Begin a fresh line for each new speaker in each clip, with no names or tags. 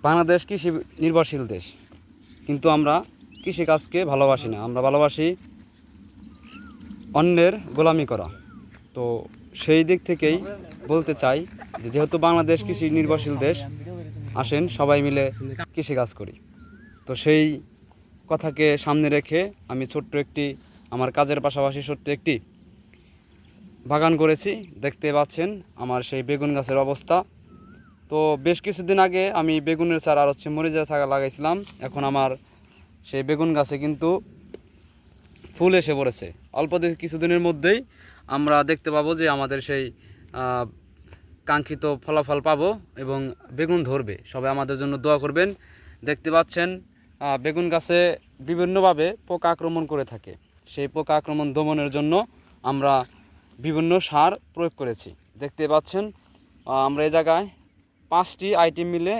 বাংলাদেশ কৃষি নির্ভরশীল দেশ, কিন্তু আমরা কৃষিকাজকে ভালোবাসি না, আমরা ভালোবাসি অন্যের গোলামি করা। তো সেই দিক থেকেই বলতে চাই যে যেহেতু বাংলাদেশ কৃষি নির্ভরশীল দেশ, আসেন সবাই মিলে কৃষিকাজ করি। তো সেই কথাকে সামনে রেখে আমি ছোট্ট একটি আমার কাজের পাশাপাশি ছোট্ট একটি বাগান করেছি। দেখতে পাচ্ছেন আমার সেই বেগুন গাছের অবস্থা। তো বেশ কিছুদিন আগে আমি বেগুনের চারা আর মরিচের চারা লাগাইছিলাম। এখন আমার সেই বেগুন গাছে কিন্তু ফুল এসে পড়েছে। অল্প কিছুদিনের মধ্যেই আমরা দেখতে পাবো যে আমাদের সেই কাঙ্ক্ষিত ফলাফল পাবো এবং বেগুন ধরবে। সবাই আমাদের জন্য দোয়া করবেন। দেখতে পাচ্ছেন বেগুন গাছে বিভিন্নভাবে পোকা আক্রমণ করে থাকে। সেই পোকা আক্রমণ দমনের জন্য আমরা বিভিন্ন সার প্রয়োগ করেছি। দেখতে পাচ্ছেন আমরা এই জায়গায় 5টি আইটেম মিলে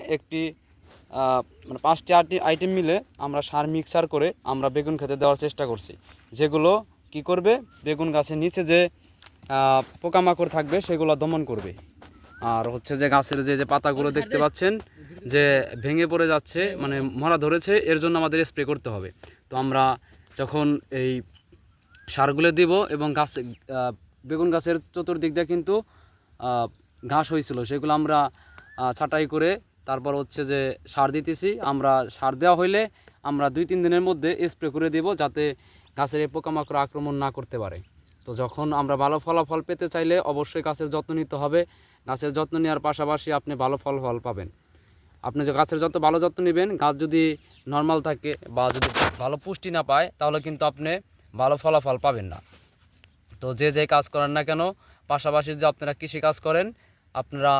মানে 5টি আইটেম মিলে আমরা সার মিক্সার করে আমরা বেগুন খেতে দেওয়ার চেষ্টা করছি, যেগুলো কি করবে, বেগুন গাছের নিচে যে পোকামাকড় থাকবে সেগুলো দমন করবে। আর যে গাছের যে পাতাগুলো দেখতে পাচ্ছেন যে ভেঙে পড়ে যাচ্ছে, মানে মরা ধরেছে, এর জন্য আমাদের স্প্রে করতে হবে। তো আমরা যখন এই সারগুলো দিব এবং বেগুন গাছের চতুর্দিক দিয়ে কিন্তু ঘাস হয়েছিল, সেগুলো আমরা ছাঁটাই করে তারপর যে সার দিতেছি। আমরা সার দেওয়া হইলে আমরা 2-3 দিনের মধ্যে স্প্রে করে দেব, যাতে গাছের এই পোকামাকড় আক্রমণ না করতে পারে। তো যখন আমরা ভালো ফলাফল পেতে চাইলে অবশ্যই গাছের যত্ন নিতে হবে। গাছের যত্ন নেওয়ার পাশাপাশি আপনি ভালো ফল পাবেন। আপনি যে গাছের যত ভালো যত্ন নেবেন, গাছ যদি নর্মাল থাকে বা যদি ভালো পুষ্টি না পায়, তাহলে কিন্তু আপনি ভালো ফলাফল পাবেন না। তো যে কাজ করেন না কেন, পাশাপাশি যে আপনারা কৃষি কাজ করেন, আপনারা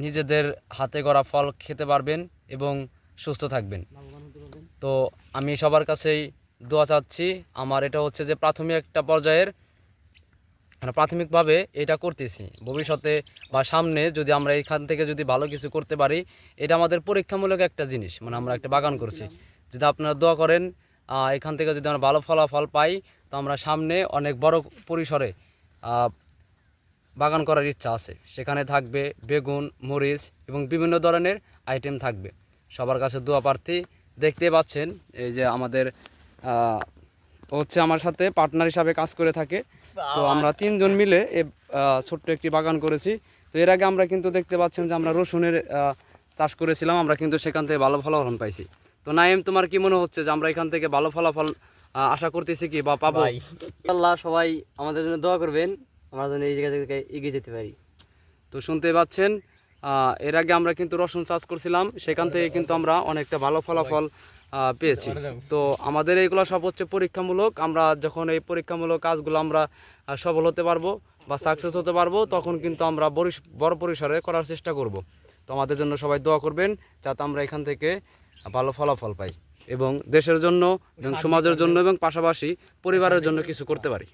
নিজেদের হাতে গড়া ফল খেতে পারবেন এবং সুস্থ থাকবেন। তো আমি সবার কাছেই দোয়া চাচ্ছি। আমার এটা যে প্রাথমিক একটা পর্যায়ের, প্রাথমিকভাবে এটা করতেছি। ভবিষ্যতে বা সামনে যদি আমরা এখান থেকে যদি ভালো কিছু করতে পারি, এটা আমাদের পরীক্ষামূলক একটা জিনিস, মানে আমরা একটা বাগান করছি। যদি আপনারা দোয়া করেন, এখান থেকে যদি আমরা ভালো ফলাফল পাই, তো আমরা সামনে অনেক বড় পরিসরে বাগান করার ইচ্ছা আছে। সেখানে থাকবে বেগুন, মরিচ এবং বিভিন্ন ধরনের আইটেম থাকবে। সবার কাছে দোয়া প্রার্থী। দেখতে পাচ্ছেন এই যে আমাদের আমার সাথে পার্টনার হিসাবে কাজ করে থাকে। তো আমরা 3 জন মিলে ছোট্ট একটি বাগান করেছি। তো এর আগে আমরা কিন্তু দেখতে পাচ্ছেন যে আমরা রসুনের চাষ করেছিলাম, আমরা কিন্তু সেখান থেকে ভালো ফলাফল পাইছি। তো নাইম, তোমার কি মনে হচ্ছে যে আমরা এখান থেকে ভালো ফলাফল আশা করতেছি কি বা পাবো?
আল্লাহ সবাই আমাদের জন্য দোয়া করবেন, আমরা যেন এই জায়গা থেকে এগিয়ে যেতে পারি।
তো শুনতে পাচ্ছেন এর আগে আমরা কিন্তু রসুন চাষ করছিলাম, সেখান থেকে কিন্তু আমরা অনেকটা ভালো ফলাফল পেয়েছি। তো আমাদের এইগুলো সব পরীক্ষামূলক। আমরা যখন এই পরীক্ষামূলক কাজগুলো আমরা সফল হতে পারবো বা সাকসেস হতে পারবো, তখন কিন্তু আমরা বড় পরিসরে করার চেষ্টা করব। তো আমাদের জন্য সবাই দোয়া করবেন, যাতে আমরা এখান থেকে ভালো ফলাফল পাই এবং দেশের জন্য এবং সমাজের জন্য এবং পাশাপাশি পরিবারের জন্য কিছু করতে পারি।